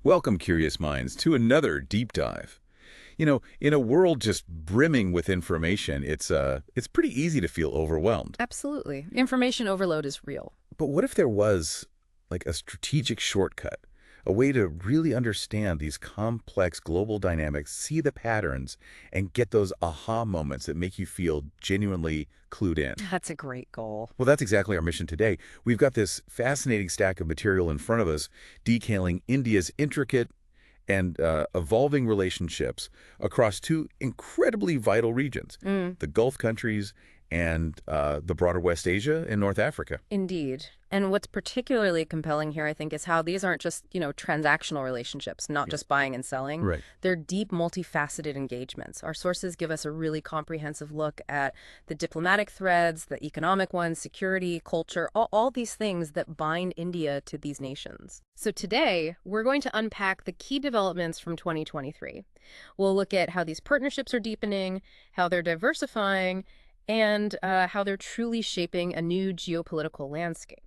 Welcome, curious minds, to another deep dive. In a world just brimming with information, it's pretty easy to feel overwhelmed. Absolutely. Information overload is real. But what if there was like a strategic shortcut, a way to really understand these complex global dynamics, see the patterns, and get those aha moments that make you feel genuinely clued in? That's a great goal. Well, that's exactly our mission today. We've got this fascinating stack of material in front of us, detailing India's intricate and evolving relationships across two incredibly vital regions, Mm, the Gulf countries and the broader West Asia and North Africa. indeed. And what's particularly compelling here, I think, is how these aren't just, transactional relationships, not Yes. just buying and selling. Right. They're deep, multifaceted engagements. Our sources give us a really comprehensive look at the diplomatic threads, the economic ones, security, culture, all these things that bind India to these nations. So today, we're going to unpack the key developments from 2023. We'll look at how these partnerships are deepening, how they're diversifying, and how they're truly shaping a new geopolitical landscape.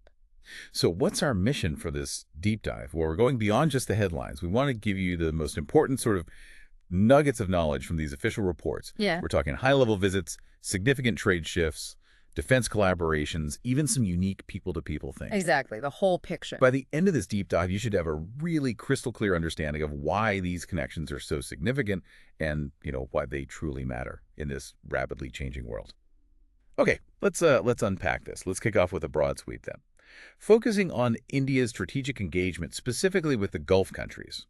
So what's our mission for this deep dive? Well, we're going beyond just the headlines. We want to give you the most important sort of nuggets of knowledge from these official reports. Yeah. We're talking high-level visits, significant trade shifts, defense collaborations, even some unique people-to-people things. Exactly, the whole picture. By the end of this deep dive, you should have a really crystal clear understanding of why these connections are so significant and, why they truly matter in this rapidly changing world. Okay, let's unpack this. Let's kick off with a broad sweep then. Focusing on India's strategic engagement, specifically with the Gulf countries.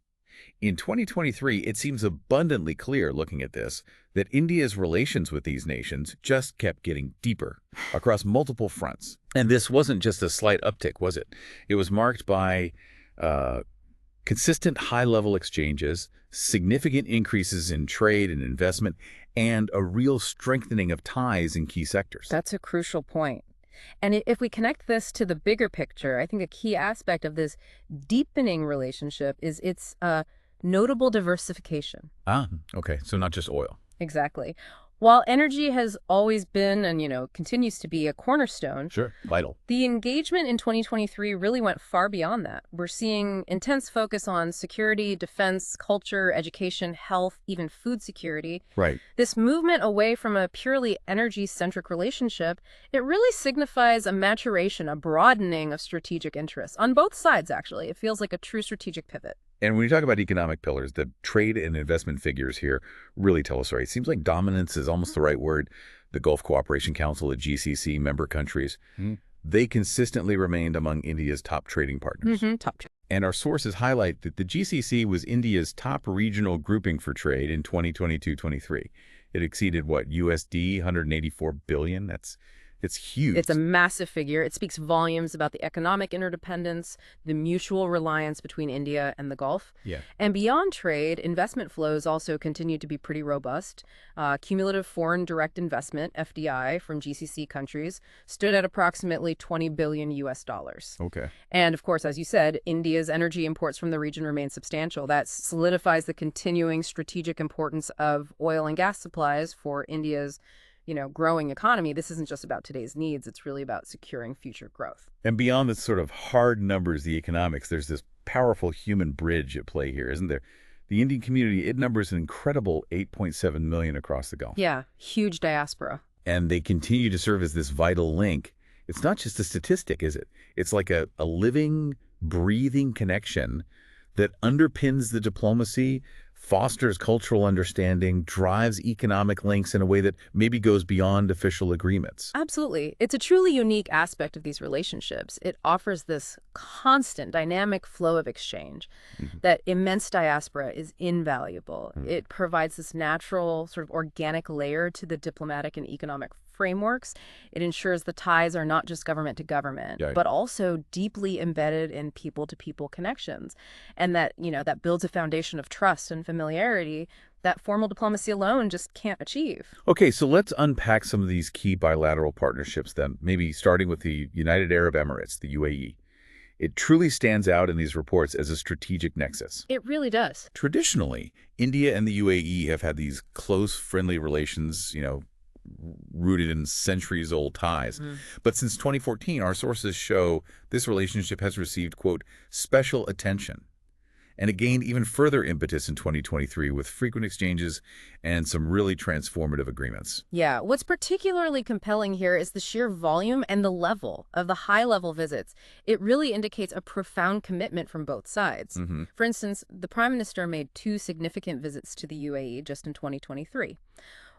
In 2023, it seems abundantly clear looking at this that India's relations with these nations just kept getting deeper across multiple fronts. And this wasn't just a slight uptick, was it? It was marked by consistent high-level exchanges, significant increases in trade and investment, and a real strengthening of ties in key sectors. That's a crucial point. And if we connect this to the bigger picture, I think a key aspect of this deepening relationship is its notable diversification. Ah, okay. So not just oil. Exactly. While energy has always been and, continues to be a cornerstone, Sure. Vital. the engagement in 2023 really went far beyond that. We're seeing intense focus on security, defense, culture, education, health, even food security. Right. This movement away from a purely energy-centric relationship, it really signifies a maturation, a broadening of strategic interests on both sides, actually. It feels like a true strategic pivot. And when you talk about economic pillars, the trade and investment figures here really tell a story. It seems like dominance is almost the right word. The Gulf Cooperation Council, the GCC member countries, they consistently remained among India's top trading partners. Top two. And our sources highlight that the GCC was India's top regional grouping for trade in 2022-23. It exceeded, what, USD 184 billion? It's huge. It's a massive figure. It speaks volumes about the economic interdependence, the mutual reliance between India and the Gulf. Yeah. And beyond trade, investment flows also continue to be pretty robust. Cumulative foreign direct investment, FDI, from GCC countries stood at approximately 20 billion US dollars. Okay. And of course, as you said, India's energy imports from the region remain substantial. That solidifies the continuing strategic importance of oil and gas supplies for India's growing economy. This isn't just about today's needs. It's really about securing future growth. And beyond the sort of hard numbers, the economics, there's this powerful human bridge at play here, isn't there? The Indian community, it numbers an incredible 8.7 million across the Gulf. Yeah, huge diaspora. And they continue to serve as this vital link. It's not just a statistic, is it? It's like a living, breathing connection that underpins the diplomacy, fosters cultural understanding, drives economic links in a way that maybe goes beyond official agreements. Absolutely. It's a truly unique aspect of these relationships. It offers this constant dynamic flow of exchange. That immense diaspora is invaluable. It provides this natural sort of organic layer to the diplomatic and economic frameworks. It ensures the ties are not just government to government, Right. but also deeply embedded in people-to-people connections. And that builds a foundation of trust and familiarity that formal diplomacy alone just can't achieve. Okay, so let's unpack some of these key bilateral partnerships then, maybe starting with the United Arab Emirates, the UAE. It truly stands out in these reports as a strategic nexus. It really does. Traditionally, India and the UAE have had these close, friendly relations, rooted in centuries-old ties. But since 2014, our sources show this relationship has received, quote, special attention. And it gained even further impetus in 2023 with frequent exchanges and some really transformative agreements. Yeah, what's particularly compelling here is the sheer volume and the level of the high-level visits. It really indicates a profound commitment from both sides. Hmm. For instance, the Prime Minister made two significant visits to the UAE just in 2023.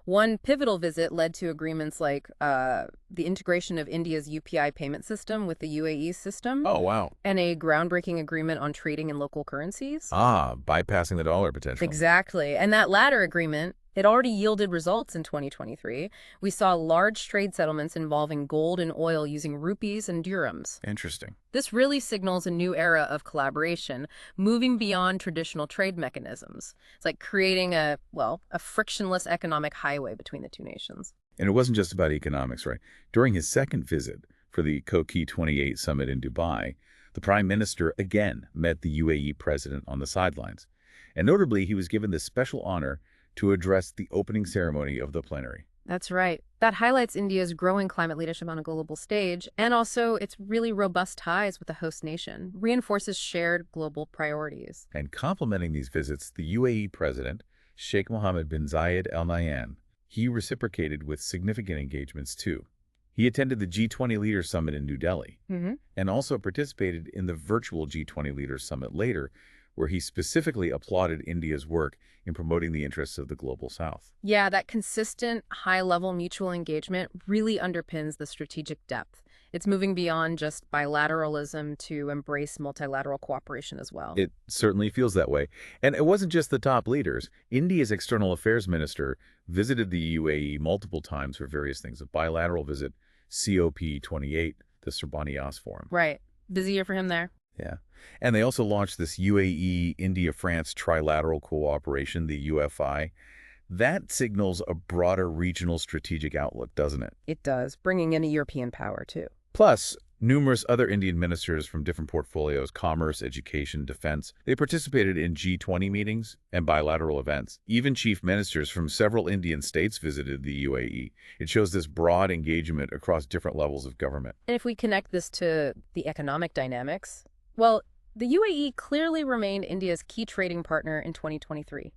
One pivotal visit led to agreements like the integration of India's UPI payment system with the UAE's system Oh, wow. and a groundbreaking agreement on trading in local currencies. Ah, bypassing the dollar potential. Exactly. And that latter agreement, it already yielded results in 2023. We saw large trade settlements involving gold and oil using rupees and dirhams. Interesting. This really signals a new era of collaboration, moving beyond traditional trade mechanisms. It's like creating a frictionless economic highway between the two nations. And it wasn't just about economics, right? During his second visit for the COQ 28 summit in Dubai, the Prime Minister again met the UAE president on the sidelines. And notably, he was given the special honor to address the opening ceremony of the plenary. That's right. That highlights India's growing climate leadership on a global stage, and also its really robust ties with the host nation, reinforces shared global priorities. And complementing these visits, the UAE president, Sheikh Mohammed bin Zayed Al Nahyan, he reciprocated with significant engagements too. He attended the G20 Leaders Summit in New Delhi and also participated in the virtual G20 Leaders Summit later, where he specifically applauded India's work in promoting the interests of the Global South. Yeah, that consistent, high-level mutual engagement really underpins the strategic depth. It's moving beyond just bilateralism to embrace multilateral cooperation as well. It certainly feels that way. And it wasn't just the top leaders. India's external affairs minister visited the UAE multiple times for various things. A bilateral visit, COP28, the Surbani-Yas Forum. Right. Busy year for him there. Yeah. And they also launched this UAE-India-France trilateral cooperation, the UFI. That signals a broader regional strategic outlook, doesn't it? It does, bringing in a European power, too. Plus, numerous other Indian ministers from different portfolios, commerce, education, defense, they participated in G20 meetings and bilateral events. Even chief ministers from several Indian states visited the UAE. It shows this broad engagement across different levels of government. And if we connect this to the economic dynamics, well, the UAE clearly remained India's key trading partner in 2023.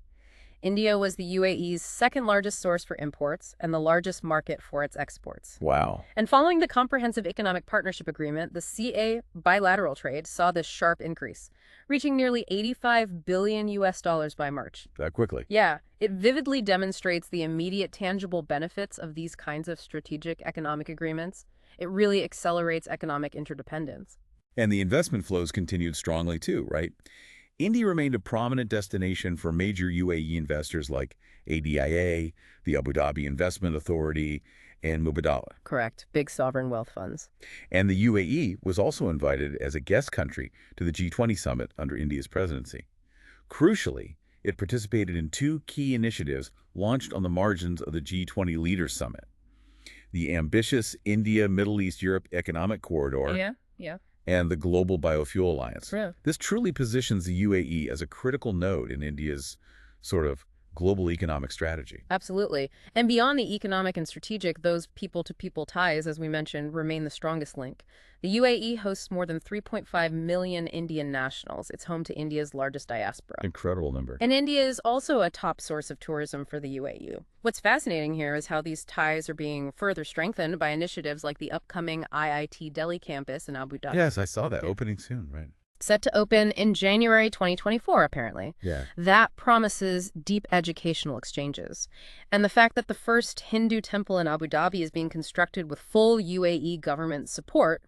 India was the UAE's second largest source for imports and the largest market for its exports. Wow. And following the Comprehensive Economic Partnership Agreement, the CA bilateral trade saw this sharp increase, reaching nearly $85 billion by March. That quickly. Yeah, it vividly demonstrates the immediate tangible benefits of these kinds of strategic economic agreements. It really accelerates economic interdependence. And the investment flows continued strongly too, right? India remained a prominent destination for major UAE investors like ADIA, the Abu Dhabi Investment Authority, and Mubadala. Correct. Big sovereign wealth funds. And the UAE was also invited as a guest country to the G20 summit under India's presidency. Crucially, it participated in two key initiatives launched on the margins of the G20 Leaders Summit: the ambitious India-Middle East-Europe Economic Corridor and the Global Biofuel Alliance. Yeah. This truly positions the UAE as a critical node in India's sort of global economic strategy. Absolutely. And beyond the economic and strategic, those people-to-people ties, as we mentioned, remain the strongest link. The UAE hosts more than 3.5 million Indian nationals. It's home to India's largest diaspora. Incredible number. And India is also a top source of tourism for the UAE. What's fascinating here is how these ties are being further strengthened by initiatives like the upcoming IIT Delhi campus in Abu Dhabi. Yes, I saw that opening soon, right? Set to open in January 2024, apparently. Yeah. That promises deep educational exchanges. And the fact that the first Hindu temple in Abu Dhabi is being constructed with full UAE government support,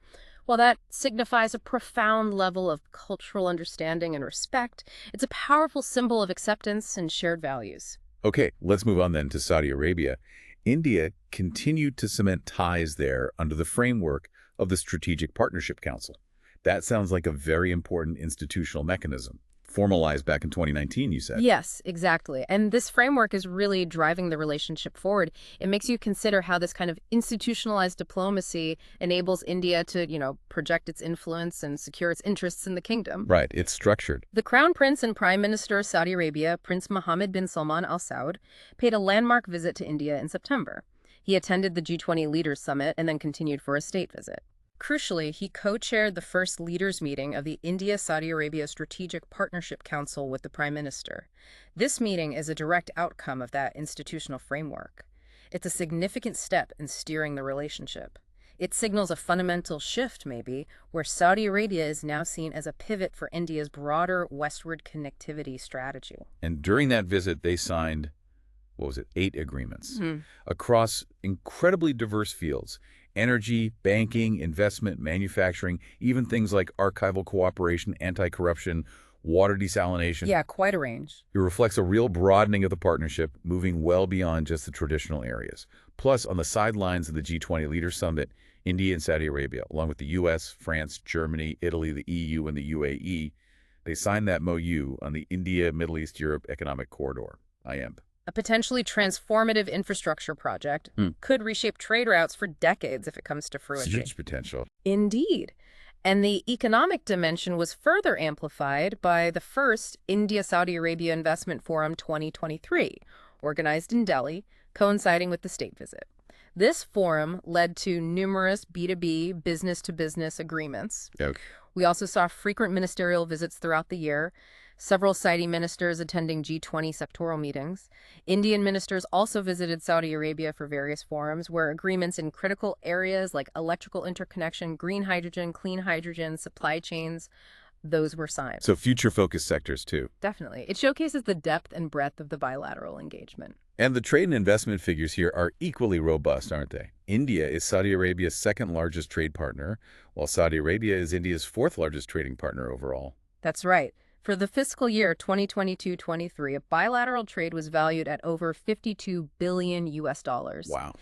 well, that signifies a profound level of cultural understanding and respect. It's a powerful symbol of acceptance and shared values. Okay, let's move on then to Saudi Arabia. India continued to cement ties there under the framework of the Strategic Partnership Council. That sounds like a very important institutional mechanism. Formalized back in 2019, you said. Yes, exactly. And this framework is really driving the relationship forward. It makes you consider how this kind of institutionalized diplomacy enables India to, project its influence and secure its interests in the kingdom. Right, it's structured. The Crown Prince and Prime Minister of Saudi Arabia, Prince Mohammed bin Salman Al Saud, paid a landmark visit to India in September. He attended the G20 Leaders Summit and then continued for a state visit. Crucially, he co-chaired the first leaders meeting of the India-Saudi Arabia Strategic Partnership Council with the Prime Minister. This meeting is a direct outcome of that institutional framework. It's a significant step in steering the relationship. It signals a fundamental shift, maybe, where Saudi Arabia is now seen as a pivot for India's broader westward connectivity strategy. And during that visit, they signed, what was it, 8 agreements across incredibly diverse fields: energy, banking, investment, manufacturing, even things like archival cooperation, anti-corruption, water desalination. Yeah, quite a range. It reflects a real broadening of the partnership, moving well beyond just the traditional areas. Plus, on the sidelines of the G20 Leaders Summit, India and Saudi Arabia, along with the U.S., France, Germany, Italy, the EU, and the UAE, they signed that MOU on the India, Middle East, Europe Economic Corridor, IMP. A potentially transformative infrastructure project could reshape trade routes for decades if it comes to fruition. Huge potential. Indeed. And the economic dimension was further amplified by the first India-Saudi Arabia Investment Forum 2023, organized in Delhi, coinciding with the state visit. This forum led to numerous B2B, business-to-business agreements. Okay. We also saw frequent ministerial visits throughout the year, several Saudi ministers attending G20 sectoral meetings. Indian ministers also visited Saudi Arabia for various forums where agreements in critical areas like electrical interconnection, green hydrogen, clean hydrogen, supply chains, those were signed. So future-focused sectors, too. Definitely. It showcases the depth and breadth of the bilateral engagement. And the trade and investment figures here are equally robust, aren't they? India is Saudi Arabia's second largest trade partner, while Saudi Arabia is India's fourth largest trading partner overall. That's right. For the fiscal year 2022-23, bilateral trade was valued at over $52 billion US. Wow.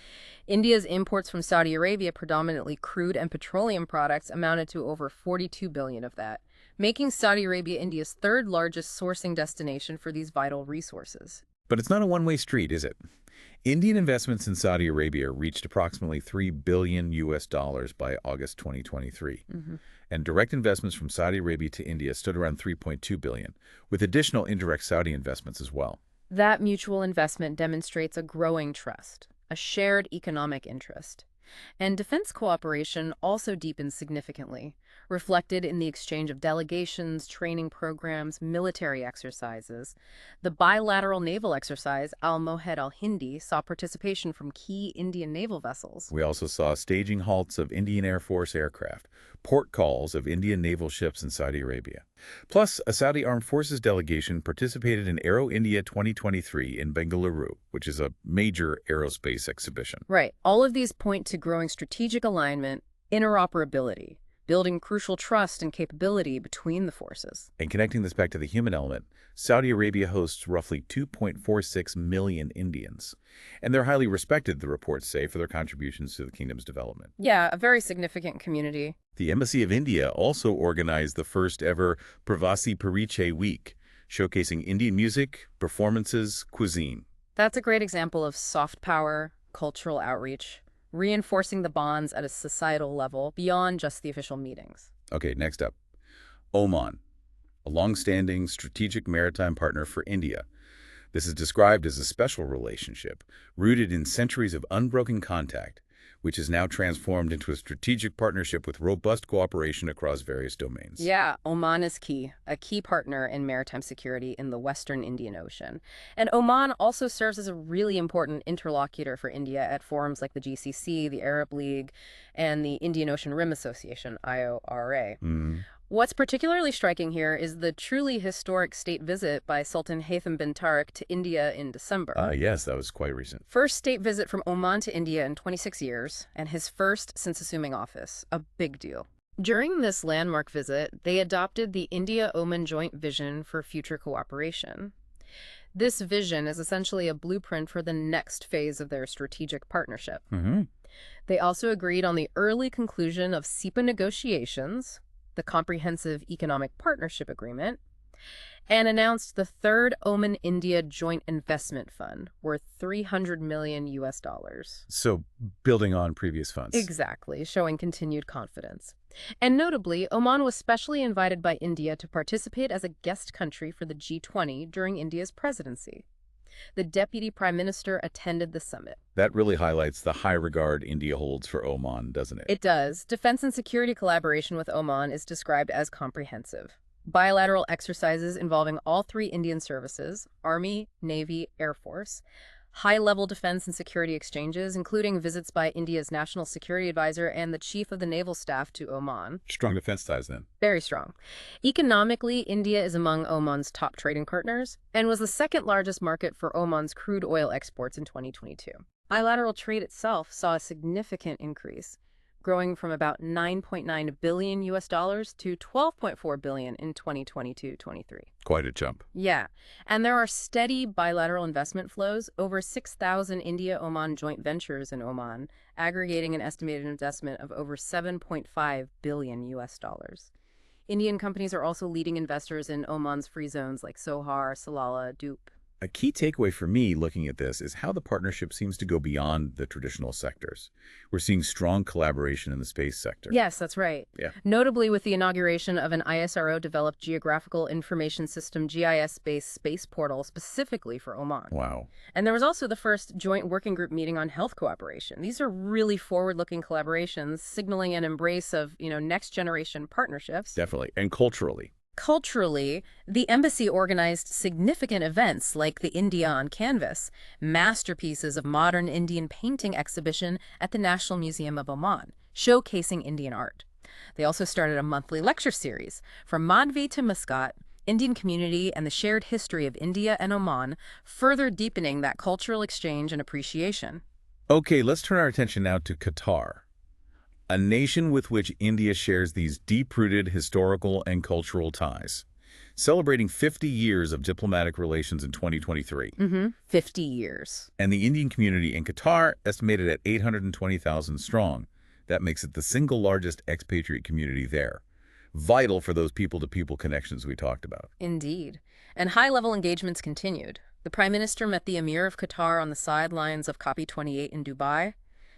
India's imports from Saudi Arabia, predominantly crude and petroleum products, amounted to over $42 billion of that, making Saudi Arabia India's third largest sourcing destination for these vital resources. But it's not a one-way street, is it? Indian investments in Saudi Arabia reached approximately $3 billion US by August 2023. And direct investments from Saudi Arabia to India stood around $3.2 billion, with additional indirect Saudi investments as well. That mutual investment demonstrates a growing trust, a shared economic interest. And defense cooperation also deepens significantly, reflected in the exchange of delegations, training programs, military exercises. The bilateral naval exercise, Al-Mohed al-Hindi, saw participation from key Indian naval vessels. We also saw staging halts of Indian Air Force aircraft, port calls of Indian naval ships in Saudi Arabia. Plus, a Saudi Armed Forces delegation participated in Aero India 2023 in Bengaluru, which is a major aerospace exhibition. Right. All of these point to growing strategic alignment, interoperability, building crucial trust and capability between the forces. And connecting this back to the human element, Saudi Arabia hosts roughly 2.46 million Indians. And they're highly respected, the reports say, for their contributions to the kingdom's development. Yeah, a very significant community. The Embassy of India also organized the first ever Pravasi Pariche Week, showcasing Indian music, performances, cuisine. That's a great example of soft power, cultural outreach, reinforcing the bonds at a societal level beyond just the official meetings. Okay, next up, Oman, a long-standing strategic maritime partner for India. This is described as a special relationship, rooted in centuries of unbroken contact, which is now transformed into a strategic partnership with robust cooperation across various domains. Yeah, Oman is key, a key partner in maritime security in the Western Indian Ocean. And Oman also serves as a really important interlocutor for India at forums like the GCC, the Arab League, and the Indian Ocean Rim Association, IORA. What's particularly striking here is the truly historic state visit by Sultan Haytham bin Tariq to India in December. Yes, that was quite recent. First state visit from Oman to India in 26 years, and his first since assuming office. A big deal. During this landmark visit, they adopted the India-Oman Joint Vision for future cooperation. This vision is essentially a blueprint for the next phase of their strategic partnership. They also agreed on the early conclusion of SEPA negotiations, the Comprehensive Economic Partnership Agreement, and announced the third Oman-India Joint Investment Fund, worth $300 million US. So, building on previous funds. Exactly, showing continued confidence. And notably, Oman was specially invited by India to participate as a guest country for the G20 during India's presidency. The Deputy Prime Minister attended the summit. That really highlights the high regard India holds for Oman, doesn't it? It does. Defense and security collaboration with Oman is described as comprehensive. Bilateral exercises involving all three Indian services, Army, Navy, Air Force, high-level defense and security exchanges, including visits by India's National Security Advisor and the Chief of the Naval Staff to Oman. Strong defense ties then. Very strong. Economically, India is among Oman's top trading partners and was the second largest market for Oman's crude oil exports in 2022. Bilateral trade itself saw a significant increase, growing from about 9.9 billion US dollars to 12.4 billion in 2022-23. Quite a jump. Yeah, and there are steady bilateral investment flows, over 6,000 India-Oman joint ventures in Oman, aggregating an estimated investment of over 7.5 billion US dollars. Indian companies are also leading investors in Oman's free zones like Sohar, Salalah, Dup. A key takeaway for me looking at this is how the partnership seems to go beyond the traditional sectors. We're seeing strong collaboration in the space sector. Yes, that's right. Yeah. Notably with the inauguration of an ISRO-developed Geographical Information System GIS-based space portal specifically for Oman. Wow. And there was also the first joint working group meeting on health cooperation. These are really forward-looking collaborations, signaling an embrace of, next-generation partnerships. Definitely. And culturally. Culturally, the embassy organized significant events like the India on Canvas, masterpieces of modern Indian painting exhibition at the National Museum of Oman, showcasing Indian art. They also started a monthly lecture series, From Madhvi to Muscat, Indian Community and the Shared History of India and Oman, further deepening that cultural exchange and appreciation. Okay, let's turn our attention now to Qatar, a nation with which India shares these deep-rooted historical and cultural ties, celebrating 50 years of diplomatic relations in 2023. 50 years. And the Indian community in Qatar, estimated at 820,000 strong. That makes it the single largest expatriate community there. Vital for those people-to-people connections we talked about. Indeed. And high-level engagements continued. The Prime Minister met the Emir of Qatar on the sidelines of COP28 in Dubai,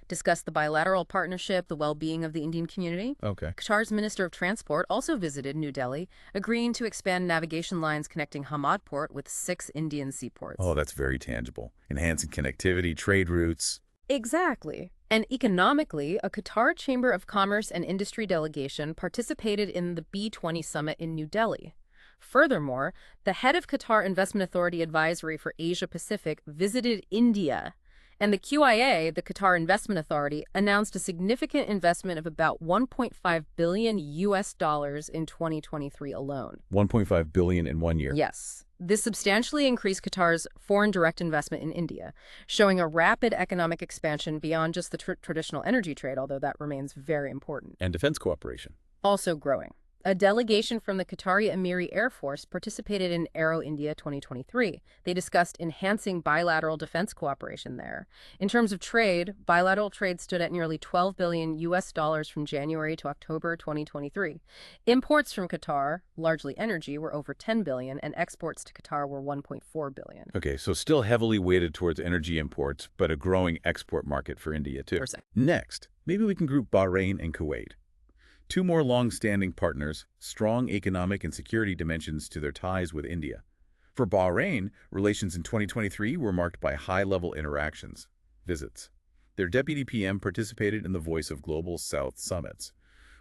discussed the bilateral partnership, the well-being of the Indian community. Okay. Qatar's Minister of Transport also visited New Delhi, agreeing to expand navigation lines connecting Hamad Port with 6 Indian seaports. Oh, that's very tangible. Enhancing connectivity, trade routes. Exactly. And economically, a Qatar Chamber of Commerce and Industry delegation participated in the B20 summit in New Delhi. Furthermore, the head of Qatar Investment Authority Advisory for Asia Pacific visited India. And the QIA, the Qatar Investment Authority, announced a significant investment of about 1.5 billion US dollars in 2023 alone. 1.5 billion in 1 year. Yes. This substantially increased Qatar's foreign direct investment in India, showing a rapid economic expansion beyond just the traditional energy trade, although that remains very important. And defense cooperation. Also growing. A delegation from the Qatari Emiri Air Force participated in Aero India 2023. They discussed enhancing bilateral defense cooperation there. In terms of trade, bilateral trade stood at nearly 12 billion US dollars from January to October 2023. Imports from Qatar, largely energy, were over 10 billion, and exports to Qatar were 1.4 billion. Okay, so still heavily weighted towards energy imports, but a growing export market for India too. Next, maybe we can group Bahrain and Kuwait. 2 more long-standing partners, strong economic and security dimensions to their ties with India. For Bahrain, relations in 2023 were marked by high-level interactions, visits. Their deputy PM participated in the Voice of Global South summits.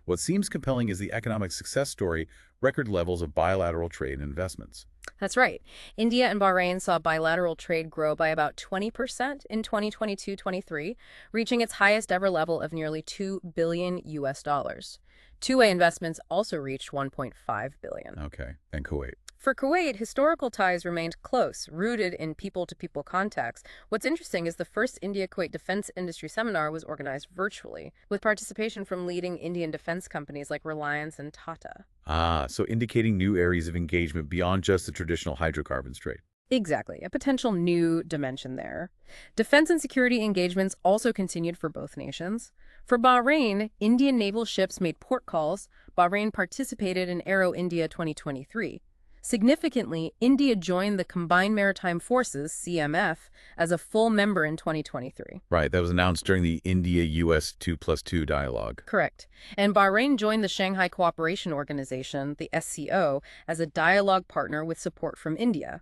What seems compelling is the economic success story, record levels of bilateral trade and investments. That's right. India and Bahrain saw bilateral trade grow by about 20% in 2022-23, reaching its highest ever level of nearly 2 billion US dollars. Two-way investments also reached 1.5 billion. Okay, and Kuwait. For Kuwait, historical ties remained close, rooted in people-to-people contacts. What's interesting is the first India-Kuwait Defense Industry Seminar was organized virtually, with participation from leading Indian defense companies like Reliance and Tata. Ah, so indicating new areas of engagement beyond just the traditional hydrocarbons trade. Exactly, a potential new dimension there. Defense and security engagements also continued for both nations. For Bahrain, Indian naval ships made port calls. Bahrain participated in Aero India 2023. Significantly, India joined the Combined Maritime Forces, CMF, as a full member in 2023. Right, that was announced during the India-US 2+2 dialogue. Correct. And Bahrain joined the Shanghai Cooperation Organization, the SCO, as a dialogue partner with support from India.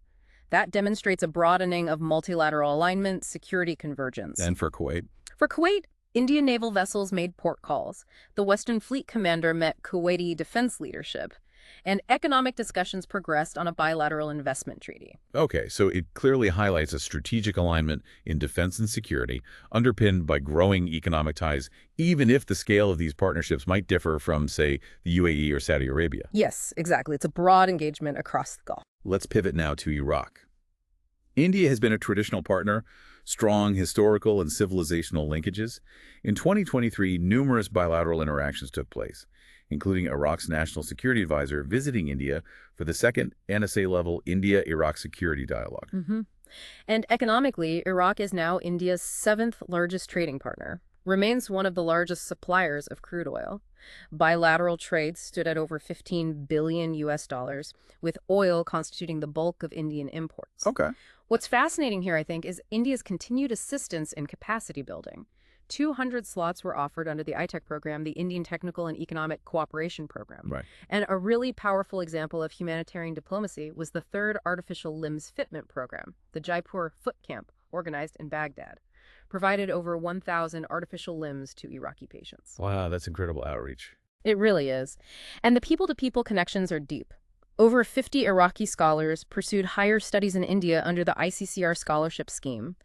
That demonstrates a broadening of multilateral alignment, security convergence. And for Kuwait? For Kuwait, Indian naval vessels made port calls. The Western Fleet commander met Kuwaiti defense leadership. And economic discussions progressed on a bilateral investment treaty. Okay, so it clearly highlights a strategic alignment in defense and security, underpinned by growing economic ties, even if the scale of these partnerships might differ from, say, the UAE or Saudi Arabia. Yes, exactly. It's a broad engagement across the Gulf. Let's pivot now to Iraq. India has been a traditional partner, strong historical and civilizational linkages. In 2023, numerous bilateral interactions took place, including Iraq's National Security Advisor visiting India for the second NSA-level India-Iraq Security Dialogue. And economically, Iraq is now India's seventh largest trading partner, remains one of the largest suppliers of crude oil. Bilateral trade stood at over 15 billion US dollars, with oil constituting the bulk of Indian imports. Okay. What's fascinating here, I think, is India's continued assistance in capacity building. 200 slots were offered under the ITEC program, the Indian Technical and Economic Cooperation Program. Right. And a really powerful example of humanitarian diplomacy was the third Artificial Limbs Fitment Program, the Jaipur Foot Camp, organized in Baghdad, provided over 1,000 artificial limbs to Iraqi patients. Wow, that's incredible outreach. It really is. And the people-to-people connections are deep. Over 50 Iraqi scholars pursued higher studies in India under the ICCR scholarship scheme.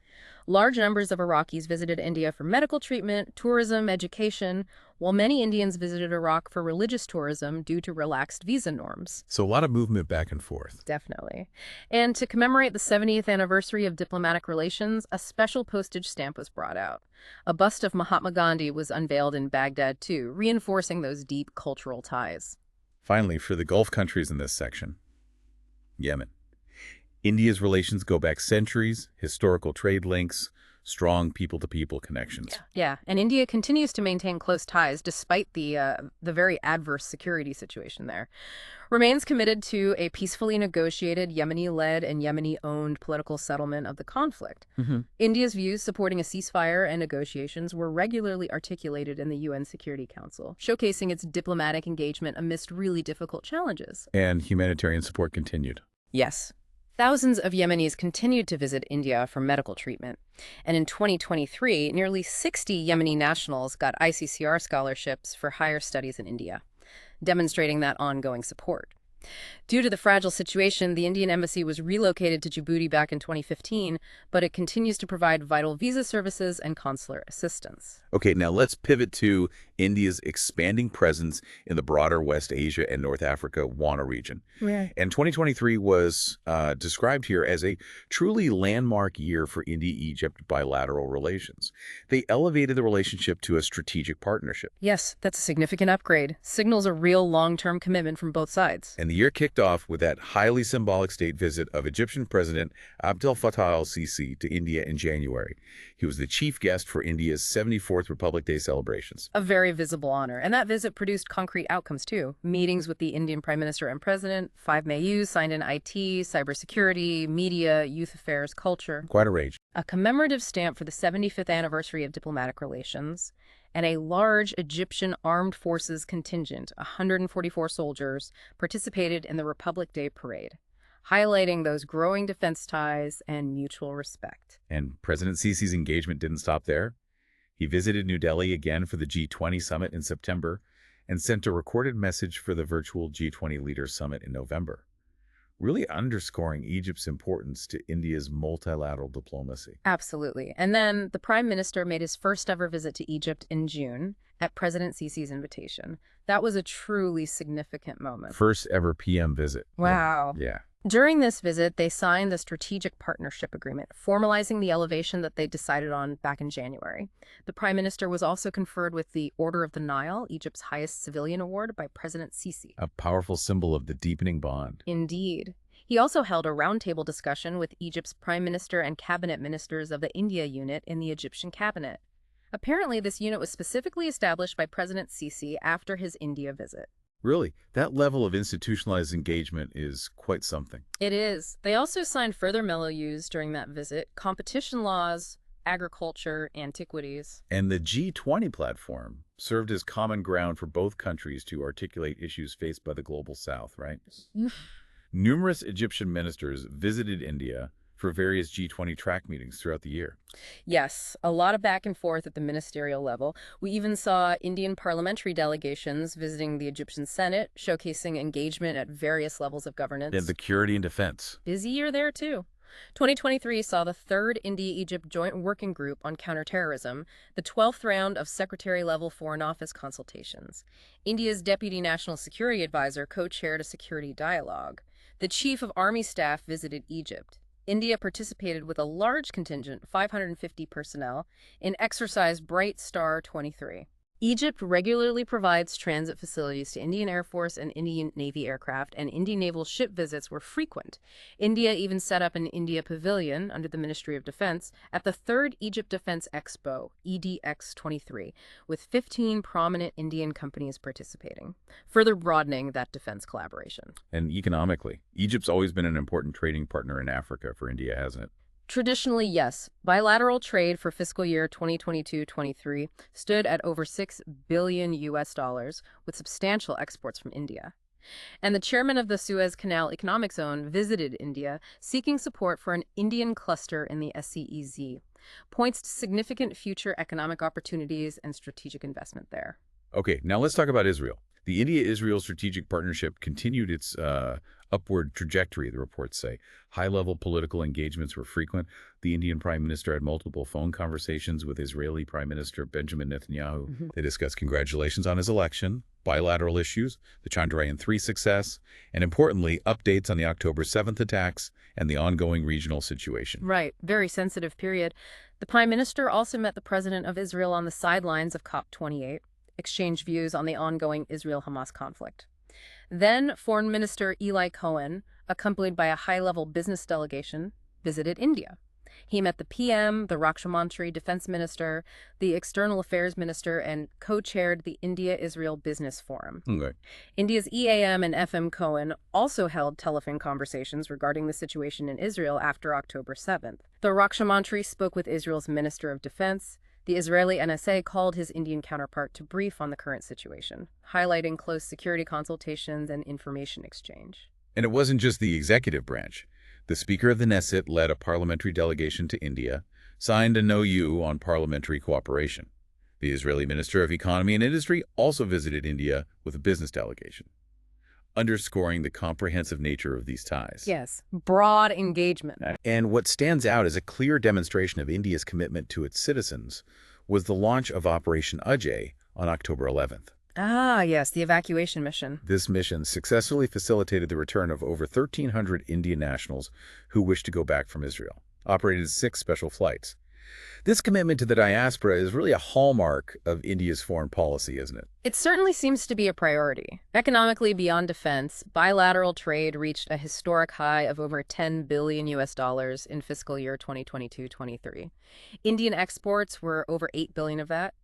Large numbers of Iraqis visited India for medical treatment, tourism, education, while many Indians visited Iraq for religious tourism due to relaxed visa norms. So a lot of movement back and forth. Definitely. And to commemorate the 70th anniversary of diplomatic relations, a special postage stamp was brought out. A bust of Mahatma Gandhi was unveiled in Baghdad, too, reinforcing those deep cultural ties. Finally, for the Gulf countries in this section, Yemen. India's relations go back centuries, historical trade links, strong people-to-people connections. Yeah, and India continues to maintain close ties despite the very adverse security situation there. Remains committed to a peacefully negotiated Yemeni-led and Yemeni-owned political settlement of the conflict. India's views supporting a ceasefire and negotiations were regularly articulated in the UN Security Council, showcasing its diplomatic engagement amidst really difficult challenges. And humanitarian support continued. Yes. Thousands of Yemenis continued to visit India for medical treatment. And in 2023, nearly 60 Yemeni nationals got ICCR scholarships for higher studies in India, demonstrating that ongoing support. Due to the fragile situation, the Indian embassy was relocated to Djibouti back in 2015, but it continues to provide vital visa services and consular assistance. Okay, now let's pivot to India's expanding presence in the broader West Asia and North Africa WANA region. Right. And 2023 was described here as a truly landmark year for India-Egypt bilateral relations. They elevated the relationship to a strategic partnership. Yes, that's a significant upgrade. Signals a real long-term commitment from both sides. And the year kicked off with that highly symbolic state visit of Egyptian President Abdel Fattah al-Sisi to India in January. He was the chief guest for India's 74th Republic Day celebrations. A very visible honor. And that visit produced concrete outcomes, too. Meetings with the Indian Prime Minister and President, 5 MAUs signed in IT, cybersecurity, media, youth affairs, culture. Quite a range. A commemorative stamp for the 75th anniversary of diplomatic relations, and a large Egyptian armed forces contingent, 144 soldiers, participated in the Republic Day parade, highlighting those growing defense ties and mutual respect. And President Sisi's engagement didn't stop there. He visited New Delhi again for the G20 summit in September and sent a recorded message for the virtual G20 Leaders Summit in November, really underscoring Egypt's importance to India's multilateral diplomacy. Absolutely. And then the Prime Minister made his first ever visit to Egypt in June at President Sisi's invitation. That was a truly significant moment. First ever PM visit. Wow. Yeah. During this visit, they signed the Strategic Partnership Agreement, formalizing the elevation that they decided on back in January. The Prime Minister was also conferred with the Order of the Nile, Egypt's highest civilian award, by President Sisi. A powerful symbol of the deepening bond. Indeed. He also held a roundtable discussion with Egypt's Prime Minister and cabinet ministers of the India unit in the Egyptian cabinet. Apparently, this unit was specifically established by President Sisi after his India visit. Really, that level of institutionalized engagement is quite something. It is. They also signed further MOUs during that visit: competition laws, agriculture, antiquities. And the G20 platform served as common ground for both countries to articulate issues faced by the global South, right? Numerous Egyptian ministers visited India for various G20 track meetings throughout the year. Yes, a lot of back and forth at the ministerial level. We even saw Indian parliamentary delegations visiting the Egyptian Senate, showcasing engagement at various levels of And governance. security and defense. Busy year there, too. 2023 saw the third India-Egypt Joint Working Group on Counterterrorism, the 12th round of secretary-level Foreign Office consultations. India's Deputy National Security Advisor co-chaired a security dialogue. The Chief of Army Staff visited Egypt. India participated with a large contingent, 550 personnel, in Exercise Bright Star 23. Egypt regularly provides transit facilities to Indian Air Force and Indian Navy aircraft, and Indian naval ship visits were frequent. India even set up an India Pavilion under the Ministry of Defense at the 3rd Egypt Defense Expo, EDX23, with 15 prominent Indian companies participating, further broadening that defense collaboration. And economically, Egypt's always been an important trading partner in Africa for India, hasn't it? Traditionally, yes. Bilateral trade for fiscal year 2022-23 stood at over $6 billion with substantial exports from India. And the chairman of the Suez Canal Economic Zone visited India, seeking support for an Indian cluster in the SCEZ. Points to significant future economic opportunities and strategic investment there. Okay, now let's talk about Israel. The India-Israel strategic partnership continued its upward trajectory, the reports say. High-level political engagements were frequent. The Indian Prime Minister had multiple phone conversations with Israeli Prime Minister Benjamin Netanyahu. They discussed congratulations on his election, bilateral issues, the Chandrayaan-3 success, and importantly, updates on the October 7th attacks and the ongoing regional situation. Right, very sensitive period. The Prime Minister also met the President of Israel on the sidelines of COP28. Exchange views on the ongoing Israel-Hamas conflict. Then, Foreign Minister Eli Cohen, accompanied by a high-level business delegation, visited India. He met the PM, the Raksha Mantri, Defense Minister, the External Affairs Minister, and co-chaired the India-Israel Business Forum. Okay. India's EAM and FM Cohen also held telephone conversations regarding the situation in Israel after October 7th. The Raksha Mantri spoke with Israel's Minister of Defense. The Israeli NSA called his Indian counterpart to brief on the current situation, highlighting close security consultations and information exchange. And it wasn't just the executive branch. The Speaker of the Knesset led a parliamentary delegation to India, signed an OU on parliamentary cooperation. The Israeli Minister of Economy and Industry also visited India with a business delegation, underscoring the comprehensive nature of these ties. Yes, broad engagement. And what stands out as a clear demonstration of India's commitment to its citizens was the launch of Operation Ajay on October 11th. Ah, yes, the evacuation mission. This mission successfully facilitated the return of over 1,300 Indian nationals who wished to go back from Israel, operated 6 special flights. This commitment to the diaspora is really a hallmark of India's foreign policy, isn't it? It certainly seems to be a priority. Economically, beyond defense, bilateral trade reached a historic high of over $10 billion in fiscal year 2022-23. Indian exports were over $8 billion of that.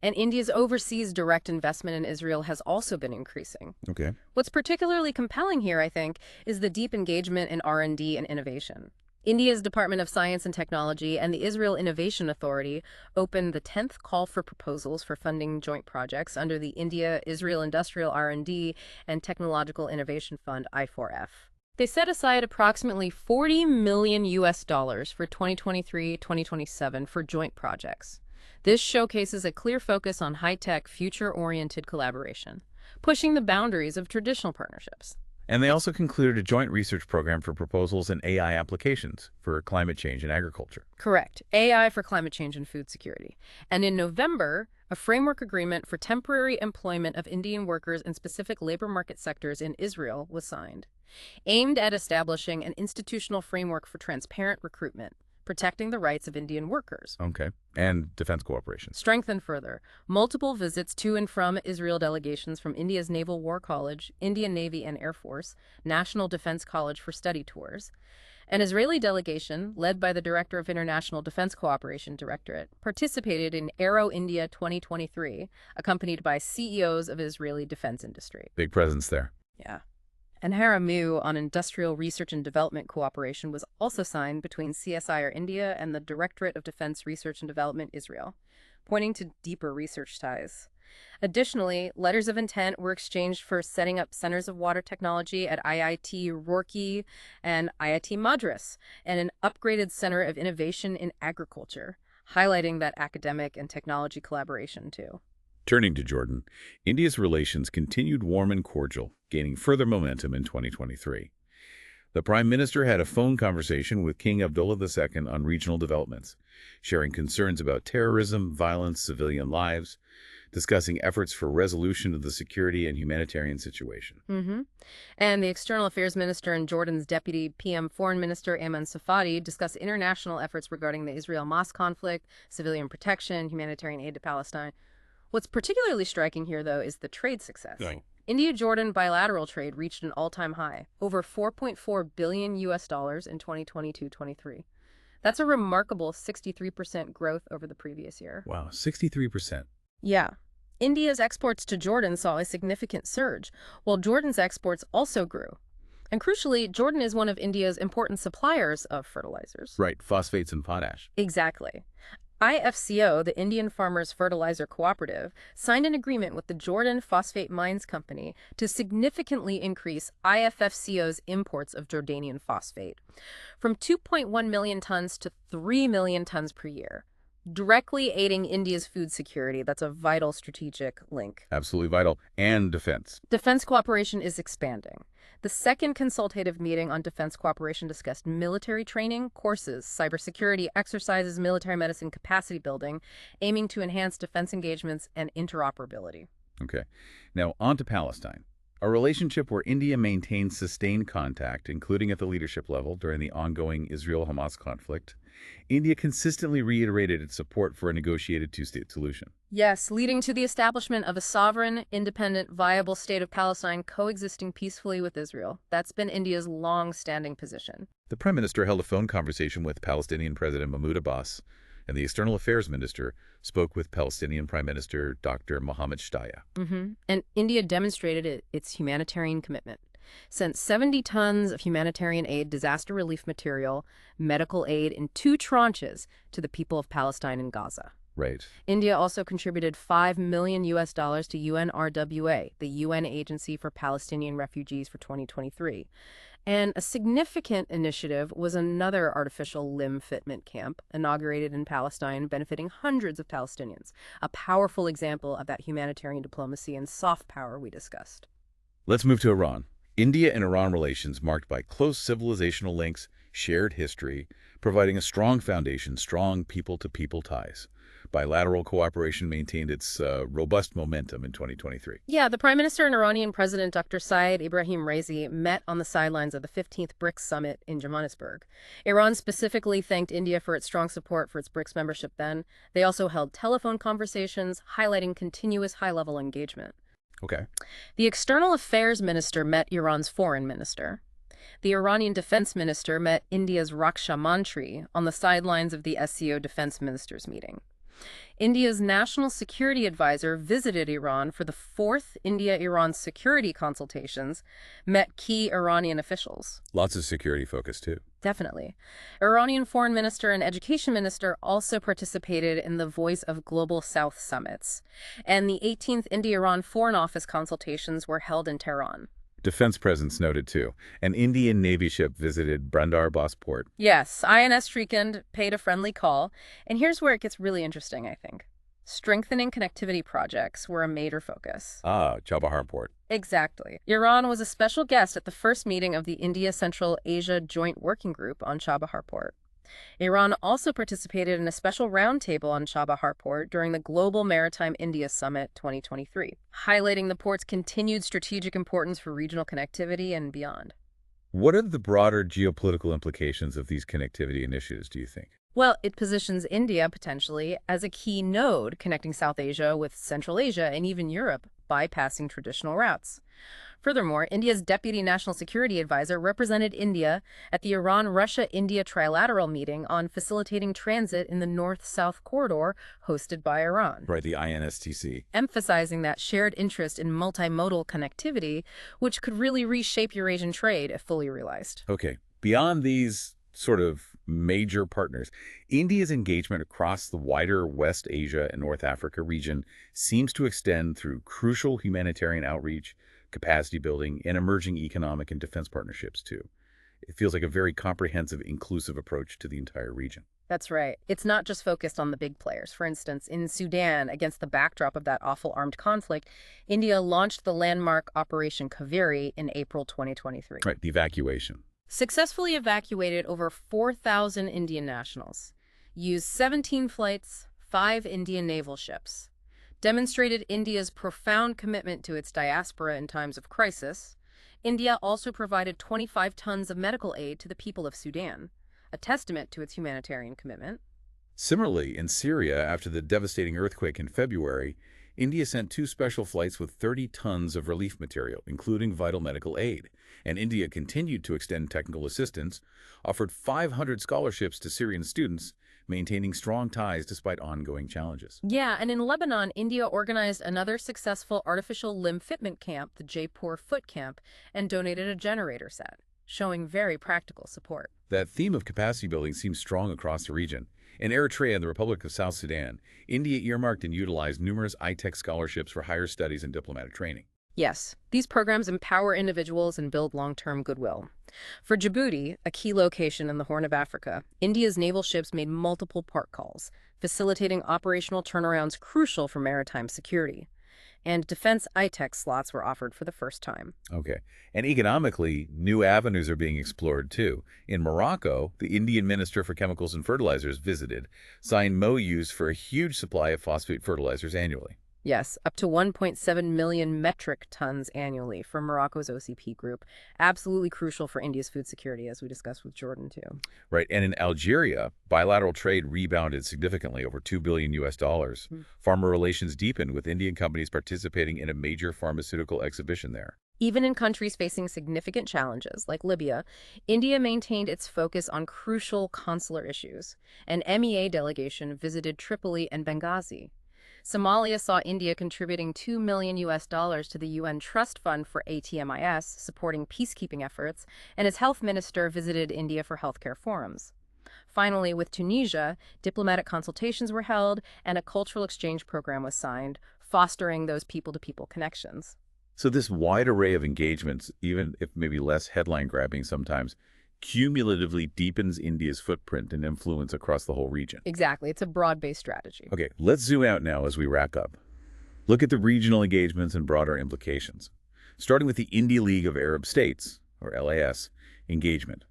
And India's overseas direct investment in Israel has also been increasing. Okay. What's particularly compelling here, I think, is the deep engagement in R&D and innovation. India's Department of Science and Technology and the Israel Innovation Authority opened the 10th call for proposals for funding joint projects under the India-Israel Industrial R&D and Technological Innovation Fund, I4F. They set aside approximately $40 million for 2023-2027 for joint projects. This showcases a clear focus on high-tech, future-oriented collaboration, pushing the boundaries of traditional partnerships. And they also concluded a joint research program for proposals in AI applications for climate change and agriculture. Correct. AI for climate change and food security. And in November, a framework agreement for temporary employment of Indian workers in specific labor market sectors in Israel was signed, aimed at establishing an institutional framework for transparent recruitment, protecting the rights of Indian workers. Okay. And defense cooperation. Strengthened further. Multiple visits to and from Israel delegations from India's Naval War College, Indian Navy and Air Force, National Defense College for study tours. An Israeli delegation, led by the Director of International Defense Cooperation Directorate, participated in Aero India 2023, accompanied by CEOs of Israeli defense industry. Big presence there. Yeah. An MOU on industrial research and development cooperation was also signed between CSIR India and the Directorate of Defense Research and Development Israel, pointing to deeper research ties. Additionally, letters of intent were exchanged for setting up centers of water technology at IIT Roorkee and IIT Madras, and an upgraded center of innovation in agriculture, highlighting that academic and technology collaboration too. Turning to Jordan, India's relations continued warm and cordial, gaining further momentum in 2023. The Prime Minister had a phone conversation with King Abdullah II on regional developments, sharing concerns about terrorism, violence, civilian lives, discussing efforts for resolution of the security and humanitarian situation. And the External Affairs Minister and Jordan's Deputy PM Foreign Minister Ayman Safadi discussed international efforts regarding the Israel-Hamas conflict, civilian protection, humanitarian aid to Palestine. What's particularly striking here, though, is the trade success. Right. India-Jordan bilateral trade reached an all-time high, over $4.4 billion in 2022-23. That's a remarkable 63% growth over the previous year. Wow, 63%. Yeah. India's exports to Jordan saw a significant surge, while Jordan's exports also grew. And crucially, Jordan is one of India's important suppliers of fertilizers. Right, phosphates and potash. Exactly. IFCO, the Indian Farmers Fertilizer Cooperative, signed an agreement with the Jordan Phosphate Mines Company to significantly increase IFFCO's imports of Jordanian phosphate from 2.1 million tons to 3 million tons per year, directly aiding India's food security. That's a vital strategic link. Absolutely vital. And defense. Defense cooperation is expanding. The second consultative meeting on defense cooperation discussed military training, courses, cybersecurity exercises, military medicine capacity building, aiming to enhance defense engagements and interoperability. Okay. Now, on to Palestine. A relationship where India maintains sustained contact, including at the leadership level during the ongoing Israel-Hamas conflict. India consistently reiterated its support for a negotiated two-state solution. Yes, leading to the establishment of a sovereign, independent, viable state of Palestine coexisting peacefully with Israel. That's been India's long-standing position. The Prime Minister held a phone conversation with Palestinian President Mahmoud Abbas, and the External Affairs Minister spoke with Palestinian Prime Minister Dr. Mohammed Shtaya. And India demonstrated its humanitarian commitment. Sent 70 tons of humanitarian aid, disaster relief material, medical aid in 2 tranches to the people of Palestine and Gaza. Right. India also contributed $5 million to UNRWA, the UN Agency for Palestinian Refugees, for 2023. And a significant initiative was another artificial limb fitment camp inaugurated in Palestine, benefiting hundreds of Palestinians. A powerful example of that humanitarian diplomacy and soft power we discussed. Let's move to Iran. India and Iran relations marked by close civilizational links, shared history, providing a strong foundation, strong people-to-people ties. Bilateral cooperation maintained its robust momentum in 2023. Yeah, the Prime Minister and Iranian President Dr. Saeed Ibrahim Raisi met on the sidelines of the 15th BRICS summit in Johannesburg. Iran specifically thanked India for its strong support for its BRICS membership then. They also held telephone conversations, highlighting continuous high-level engagement. Okay. The External Affairs Minister met Iran's Foreign Minister. The Iranian Defense Minister met India's Raksha Mantri on the sidelines of the SCO Defense Ministers meeting. India's National Security Advisor visited Iran for the 4th India-Iran security consultations, met key Iranian officials. Lots of security focus, too. Definitely. Iranian Foreign Minister and Education Minister also participated in the Voice of Global South summits, and the 18th India-Iran Foreign Office consultations were held in Tehran. Defense presence noted, too. An Indian Navy ship visited Bandar Abbas port. Yes, INS Shrikant paid a friendly call, and here's where it gets really interesting, I think. Strengthening connectivity projects were a major focus. Ah, Chabahar port. Exactly. Iran was a special guest at the first meeting of the India-Central Asia Joint Working Group on Chabahar port. Iran also participated in a special roundtable on Chabahar port during the Global Maritime India Summit 2023, highlighting the port's continued strategic importance for regional connectivity and beyond. What are the broader geopolitical implications of these connectivity initiatives, do you think? Well, it positions India potentially as a key node connecting South Asia with Central Asia and even Europe, bypassing traditional routes. Furthermore, India's Deputy National Security Advisor represented India at the Iran-Russia-India trilateral meeting on facilitating transit in the North-South corridor hosted by Iran. Right, the INSTC. Emphasizing that shared interest in multimodal connectivity, which could really reshape Eurasian trade if fully realized. Okay, beyond these sort of major partners. India's engagement across the wider West Asia and North Africa region seems to extend through crucial humanitarian outreach, capacity building, and emerging economic and defense partnerships, too. It feels like a very comprehensive, inclusive approach to the entire region. That's right. It's not just focused on the big players. For instance, in Sudan, against the backdrop of that awful armed conflict, India launched the landmark Operation Kaveri in April 2023. Right, the evacuation. Successfully evacuated over 4,000 Indian nationals, used 17 flights, 5 Indian naval ships, demonstrated India's profound commitment to its diaspora in times of crisis. India also provided 25 tons of medical aid to the people of Sudan, a testament to its humanitarian commitment. Similarly, in Syria, after the devastating earthquake in February, India sent 2 special flights with 30 tons of relief material, including vital medical aid. And India continued to extend technical assistance, offered 500 scholarships to Syrian students, maintaining strong ties despite ongoing challenges. Yeah, and in Lebanon, India organized another successful artificial limb fitment camp, the Jaipur Foot Camp, and donated a generator set, showing very practical support. That theme of capacity building seems strong across the region. In Eritrea and the Republic of South Sudan, India earmarked and utilized numerous iTech scholarships for higher studies and diplomatic training. Yes, these programs empower individuals and build long-term goodwill. For Djibouti, a key location in the Horn of Africa, India's naval ships made multiple port calls, facilitating operational turnarounds crucial for maritime security. And defense iTech slots were offered for the first time. Okay. And economically, new avenues are being explored, too. In Morocco, the Indian Minister for Chemicals and Fertilizers visited, signed MOUs for a huge supply of phosphate fertilizers annually. Yes, up to 1.7 million metric tons annually for Morocco's OCP group. Absolutely crucial for India's food security, as we discussed with Jordan, too. Right. And in Algeria, bilateral trade rebounded significantly, over $2 billion US dollars. Farmer relations deepened, with Indian companies participating in a major pharmaceutical exhibition there. Even in countries facing significant challenges, like Libya, India maintained its focus on crucial consular issues. An MEA delegation visited Tripoli and Benghazi. Somalia saw India contributing $2 million US dollars to the UN Trust Fund for ATMIS, supporting peacekeeping efforts, and its health minister visited India for healthcare forums. Finally, with Tunisia, diplomatic consultations were held and a cultural exchange program was signed, fostering those people-to-people connections. So this wide array of engagements, even if maybe less headline-grabbing sometimes, cumulatively deepens India's footprint and influence across the whole region. Exactly. It's a broad-based strategy. Okay, let's zoom out now as we wrap up. Look at the regional engagements and broader implications. Starting with the India League of Arab States, or LAS, engagement.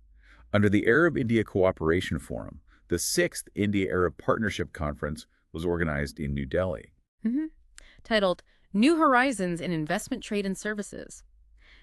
Under the Arab-India Cooperation Forum, the 6th India-Arab Partnership Conference was organized in New Delhi. Titled New Horizons in Investment, Trade, and Services.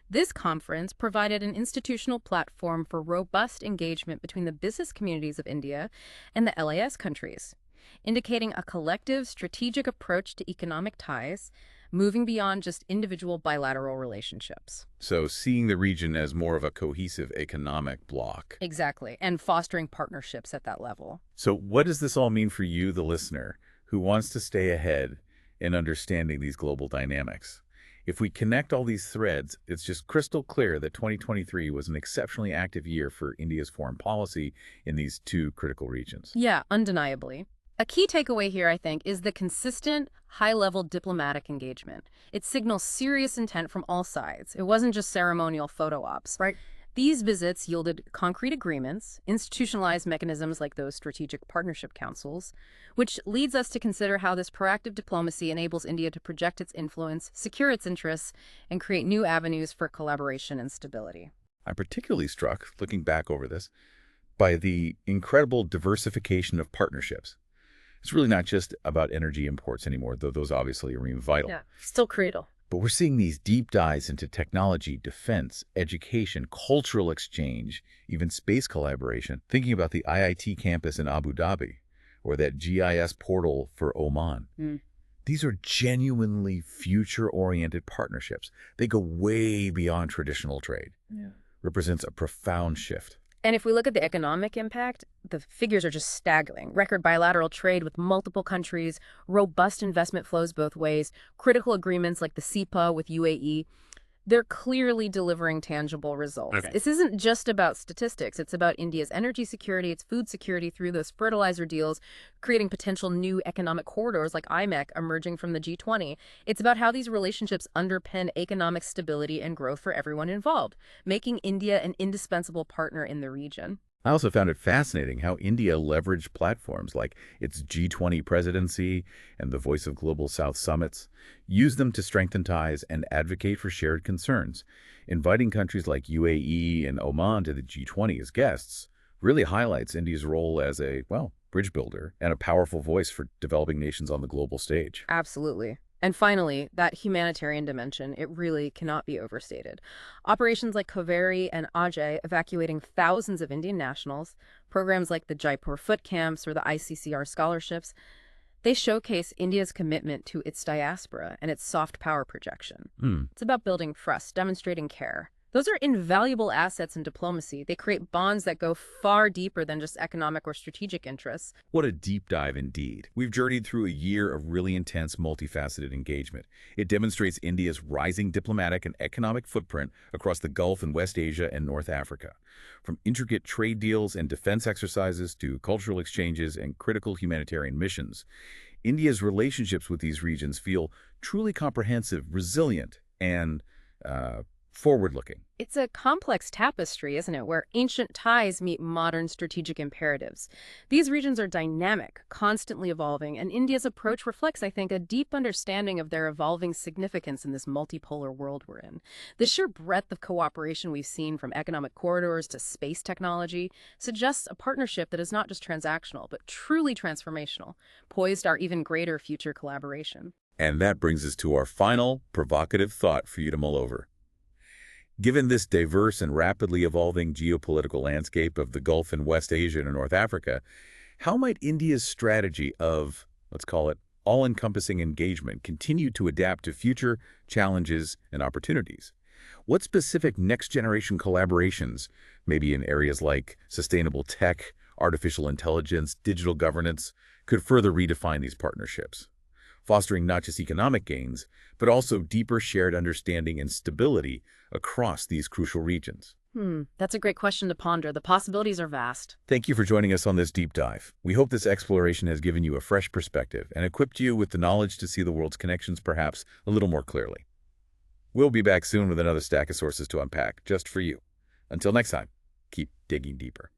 This conference provided an institutional platform for robust engagement between the business communities of India and the LAS countries, indicating a collective strategic approach to economic ties, moving beyond just individual bilateral relationships. So seeing the region as more of a cohesive economic bloc. Exactly, and fostering partnerships at that level. So what does this all mean for you, the listener, who wants to stay ahead in understanding these global dynamics? If we connect all these threads, it's just crystal clear that 2023 was an exceptionally active year for India's foreign policy in these 2 critical regions. Yeah, undeniably. A key takeaway here, I think, is the consistent, high-level diplomatic engagement. It signals serious intent from all sides. It wasn't just ceremonial photo ops. Right. These visits yielded concrete agreements, institutionalized mechanisms like those strategic partnership councils, which leads us to consider how this proactive diplomacy enables India to project its influence, secure its interests, and create new avenues for collaboration and stability. I'm particularly struck, looking back over this, by the incredible diversification of partnerships. It's really not just about energy imports anymore, though those obviously remain vital. Yeah, still crucial. But we're seeing these deep dives into technology, defense, education, cultural exchange, even space collaboration. Thinking about the IIT campus in Abu Dhabi or that GIS portal for Oman. These are genuinely future-oriented partnerships. They go way beyond traditional trade. Represents a profound shift. And if we look at the economic impact, the figures are just staggering. Record bilateral trade with multiple countries, robust investment flows both ways, critical agreements like the CEPA with UAE. They're clearly delivering tangible results. Okay. This isn't just about statistics. It's about India's energy security, its food security through those fertilizer deals, creating potential new economic corridors like IMEC emerging from the G20. It's about how these relationships underpin economic stability and growth for everyone involved, making India an indispensable partner in the region. I also found it fascinating how India leveraged platforms like its G20 presidency and the Voice of Global South summits, used them to strengthen ties and advocate for shared concerns. Inviting countries like UAE and Oman to the G20 as guests really highlights India's role as a, well, bridge builder and a powerful voice for developing nations on the global stage. Absolutely. And finally, that humanitarian dimension, it really cannot be overstated. Operations like Kaveri and Ajay evacuating thousands of Indian nationals, programs like the Jaipur Foot Camps or the ICCR scholarships, they showcase India's commitment to its diaspora and its soft power projection. Hmm. It's about building trust, demonstrating care. Those are invaluable assets in diplomacy. They create bonds that go far deeper than just economic or strategic interests. What a deep dive indeed. We've journeyed through a year of really intense, multifaceted engagement. It demonstrates India's rising diplomatic and economic footprint across the Gulf and West Asia and North Africa. From intricate trade deals and defense exercises to cultural exchanges and critical humanitarian missions, India's relationships with these regions feel truly comprehensive, resilient, and forward-looking. It's a complex tapestry, isn't it, where ancient ties meet modern strategic imperatives. These regions are dynamic, constantly evolving, and India's approach reflects, I think, a deep understanding of their evolving significance in this multipolar world we're in. The sheer breadth of cooperation we've seen from economic corridors to space technology suggests a partnership that is not just transactional, but truly transformational, poised our even greater future collaboration. And that brings us to our final provocative thought for you to mull over. Given this diverse and rapidly evolving geopolitical landscape of the Gulf and West Asia and North Africa, how might India's strategy of, let's call it, all-encompassing engagement continue to adapt to future challenges and opportunities? What specific next-generation collaborations, maybe in areas like sustainable tech, artificial intelligence, digital governance, could further redefine these partnerships, fostering not just economic gains, but also deeper shared understanding and stability across these crucial regions? That's a great question to ponder. The possibilities are vast. Thank you for joining us on this deep dive. We hope this exploration has given you a fresh perspective and equipped you with the knowledge to see the world's connections perhaps a little more clearly. We'll be back soon with another stack of sources to unpack just for you. Until next time, keep digging deeper.